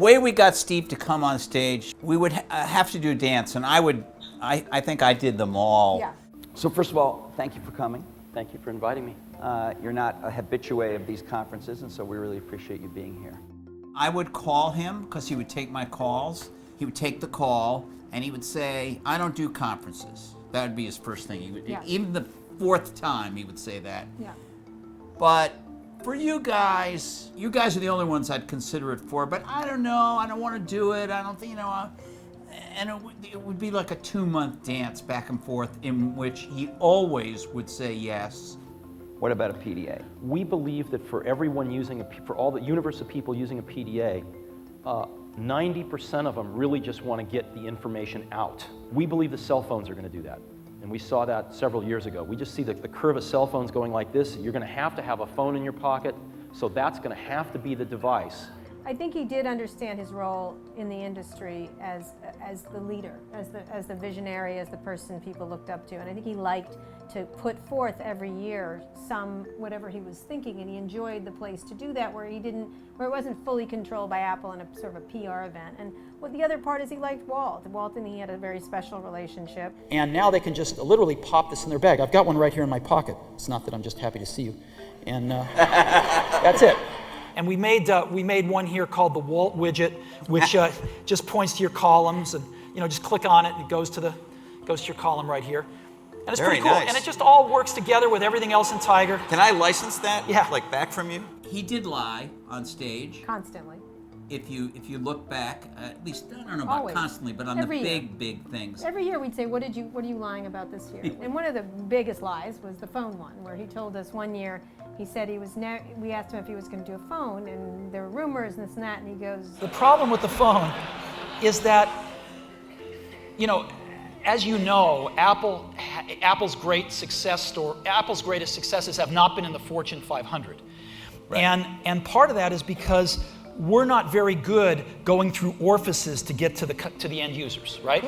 way we got Steve to come on stage, we would have to do a dance, and I think I did them all. Yeah. So first of all, thank you for coming. Thank you for inviting me. You're not a habitué of these conferences, and so we really appreciate you being here. I would call him because he would take my calls. He would take the call and he would say, I don't do conferences. That would be his first thing. He would, Yeah. Even the fourth time he would say that. Yeah. But for you guys are the only ones I'd consider it for, but I don't know, I don't want to do it, I don't think, and it would be like a 2-month dance back and forth in which he always would say yes. What about a PDA? We believe that for everyone for all the universe of people using a PDA, 90% of them really just want to get the information out. We believe the cell phones are going to do that. And we saw that several years ago. We just see the curve of cell phones going like this. You're going to have a phone in your pocket, so that's going to have to be the device. I think he did understand his role in the industry as the leader, as the visionary, as the person people looked up to. And I think he liked to put forth every year whatever he was thinking, and he enjoyed the place to do that where it wasn't fully controlled by Apple in a sort of a PR event. And the other part is he liked Walt. Walt and he had a very special relationship. And now they can just literally pop this in their bag. I've got one right here in my pocket. It's not that I'm just happy to see you. And that's it. And we made one here called the Walt widget, which just points to your columns, and just click on it and it goes to your column right here. And it's Very pretty cool. nice. And it just all works together with everything else in Tiger. Can I license that? Yeah. Like back from you? He did lie on stage. Constantly. If you look back, at least, I don't know about Always. constantly, but on Every the year. big things. Every year we'd say, what are you lying about this year? And one of the biggest lies was the phone one, where he told us one year, he said we asked him if he was going to do a phone, and there were rumors and this and that, and he goes... The problem with the phone is that, as you know, Apple's greatest successes have not been in the Fortune 500. Right. And part of that is because we're not very good going through orifices to get to the end users, right?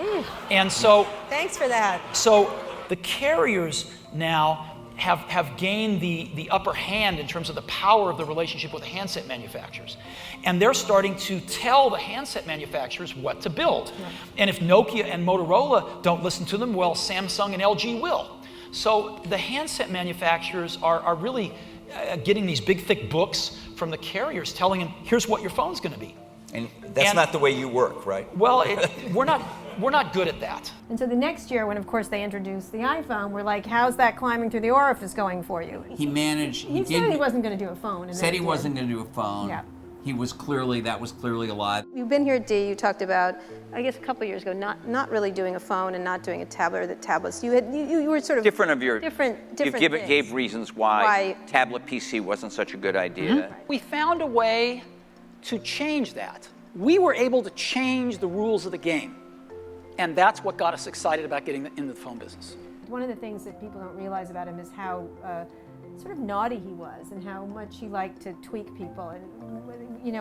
And so... Thanks for that. So the carriers now have gained the upper hand in terms of the power of the relationship with the handset manufacturers. And they're starting to tell the handset manufacturers what to build. Yeah. And if Nokia and Motorola don't listen to them, well, Samsung and LG will. So the handset manufacturers are really getting these big, thick books from the carriers telling them, here's what your phone's going to be. And that's not the way you work, right? Well, we're not good at that. And so the next year, when of course they introduced the iPhone, we're like, how's that climbing through the orifice going for you? He managed. He said he wasn't going to do a phone. Said he wasn't going to do a phone. Yeah. That was clearly a lie. You've been here at D. You talked about, I guess, a couple of years ago, not really doing a phone and not doing a tablet or the tablets. You were sort of different of your different you things. gave reasons why tablet PC wasn't such a good idea. We found a way to change that. We were able to change the rules of the game. And that's what got us excited about getting into the phone business. One of the things that people don't realize about him is how sort of naughty he was and how much he liked to tweak people. And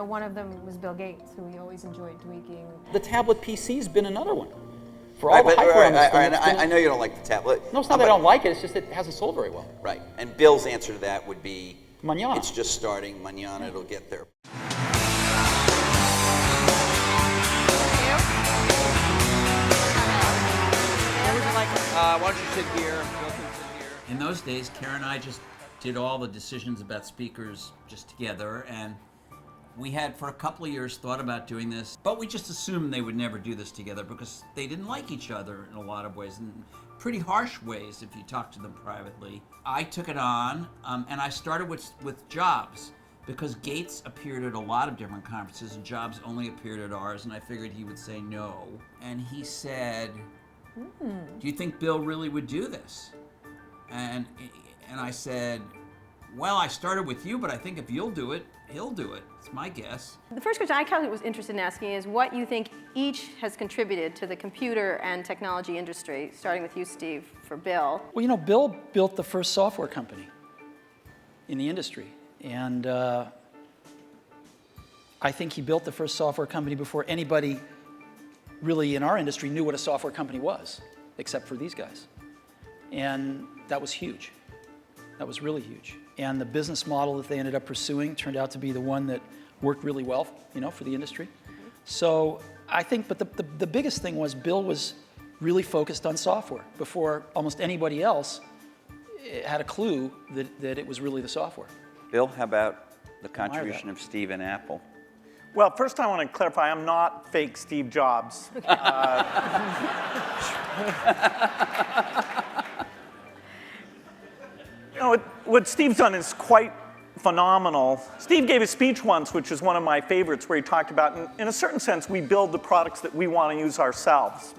one of them was Bill Gates, who he always enjoyed tweaking. The tablet PC's been another one. For all the hype around this thing, I know you don't like the tablet. No, it's not that I don't like it, it's just that it hasn't sold very well. Right, and Bill's answer to that would be... Mañana. It's just starting, mañana it'll get there. Why don't you sit here? Bill can sit here. In those days, Karen and I just did all the decisions about speakers just together, and we had for a couple of years thought about doing this, but we just assumed they would never do this together because they didn't like each other in a lot of ways, in pretty harsh ways if you talk to them privately. I took it on, and I started with Jobs, because Gates appeared at a lot of different conferences and Jobs only appeared at ours, and I figured he would say no. And he said, do you think Bill really would do this? And I said, well, I started with you, but I think if you'll do it, he'll do it. It's my guess. The first question I kind of was interested in asking is what you think each has contributed to the computer and technology industry, starting with you, Steve, for Bill. Well, Bill built the first software company in the industry. And I think he built the first software company before anybody really in our industry knew what a software company was, except for these guys. And that was huge. That was really huge. And the business model that they ended up pursuing turned out to be the one that worked really well, for the industry. So I think, but the biggest thing was Bill was really focused on software before almost anybody else had a clue that it was really the software. Bill, how about the contribution of Steve and Apple? Well, first I want to clarify, I'm not fake Steve Jobs. What Steve's done is quite phenomenal. Steve gave a speech once, which is one of my favorites, where he talked about, in a certain sense, we build the products that we want to use ourselves.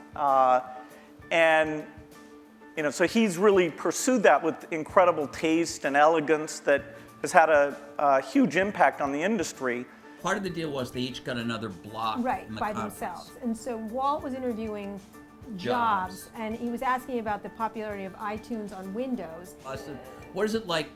So he's really pursued that with incredible taste and elegance that has had a huge impact on the industry. Part of the deal was they each got another block Right, in the by conference. themselves. And so Walt was interviewing Jobs, and he was asking about the popularity of iTunes on Windows. I said, what is it like,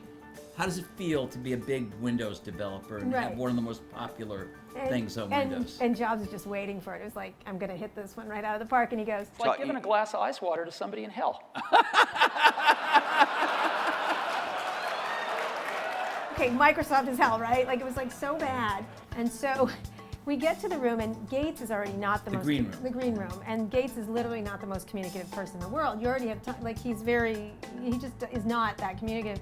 how does it feel to be a big Windows developer and have Right. one of the most popular things on Windows? And Jobs was just waiting for it. It was like, I'm going to hit this one right out of the park. And he goes, It's like giving a glass of ice water to somebody in hell. okay, Microsoft is hell, right? Like, it was like so bad. And so we get to the room, and Gates is already not the most... green room. The green room. And Gates is literally not the most communicative person in the world. You already have time, like, he just is not that communicative.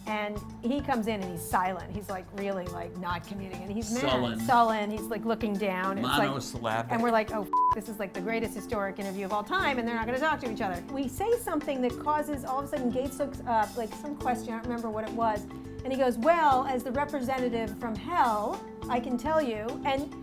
And he comes in and he's silent. He's like really like not communicating. He's mad, sullen. He's like looking down. Monosyllabic. And we're like, oh, this is like the greatest historic interview of all time, and they're not going to talk to each other. We say something that causes all of a sudden Gates looks up, like some question, I don't remember what it was, and he goes, well, as the representative from hell, I can tell you, and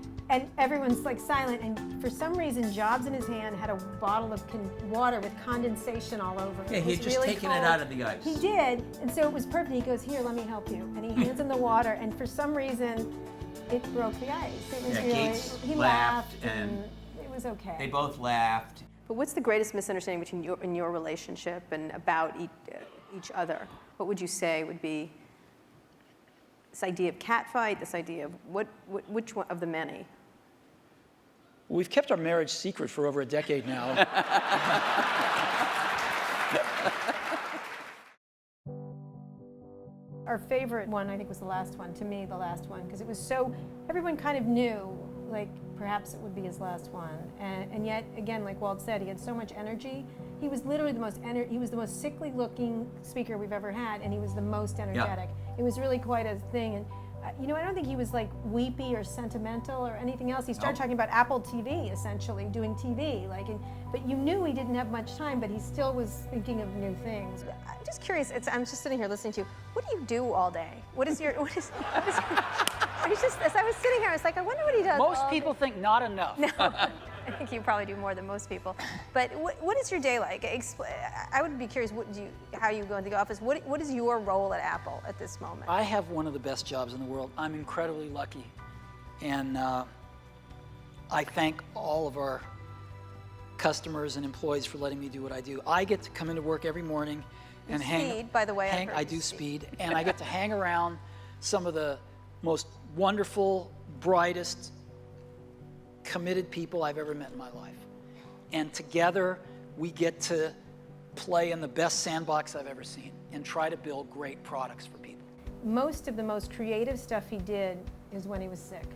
everyone's like silent, and for some reason, Jobs in his hand had a bottle of water with condensation all over it. Yeah, he had just taken it out of the ice. He did, and so it was perfect. He goes, here, let me help you. And he hands him the water, and for some reason, it broke the ice. It was Gates he laughed, and it was okay. They both laughed. But what's the greatest misunderstanding between your relationship and about each other? What would you say would be this idea of catfight, this idea of which one of the many? We've kept our marriage secret for over a decade now. Our favorite one, I think, was the last one, to me, the last one, because it was so, everyone kind of knew, like, perhaps it would be his last one. And yet, again, like Walt said, he had so much energy. He was literally he was the most sickly looking speaker we've ever had, and he was the most energetic. Yeah. It was really quite a thing. And I don't think he was like weepy or sentimental or anything else. He started talking about Apple TV, essentially, doing TV. But you knew he didn't have much time, but he still was thinking of new things. I'm just curious, I'm just sitting here listening to you. What do you do all day? As I was sitting here, I was like, I wonder what he does. Most people think not enough. No, I think you probably do more than most people. But what is your day like? I would be curious how you go into the office. What is your role at Apple at this moment? I have one of the best jobs in the world. I'm incredibly lucky. And I thank all of our customers and employees for letting me do what I do. I get to come into work every morning and Speed, by the way. I do speed, and I get to hang around some of the most wonderful, brightest, committed people I've ever met in my life. And together, we get to play in the best sandbox I've ever seen and try to build great products for people. Most of the most creative stuff he did is when he was sick.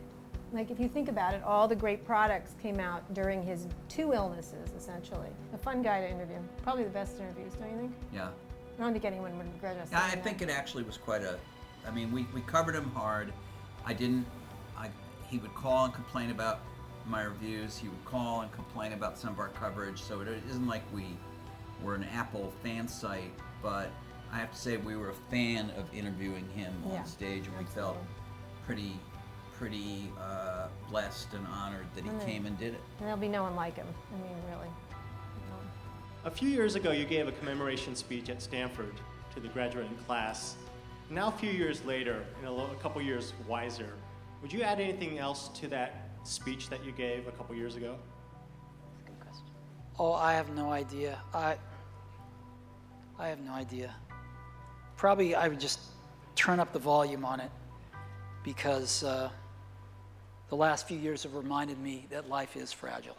Like, if you think about it, all the great products came out during his 2 illnesses, essentially. A fun guy to interview. Probably the best interviews, don't you think? Yeah. I don't think anyone would regret us. I think it actually was quite we covered him hard. He would call and complain about my reviews. He would call and complain about some of our coverage. So it isn't like we were an Apple fan site, but I have to say we were a fan of interviewing him on stage, and we felt pretty blessed and honored that he came and did it. And there'll be no one like him. I mean, really. A few years ago, you gave a commemoration speech at Stanford to the graduating class. Now, a few years later, a couple years wiser, would you add anything else to that speech that you gave a couple years ago? Good question. Oh, I have no idea. I have no idea. Probably I would just turn up the volume on it, because the last few years have reminded me that life is fragile.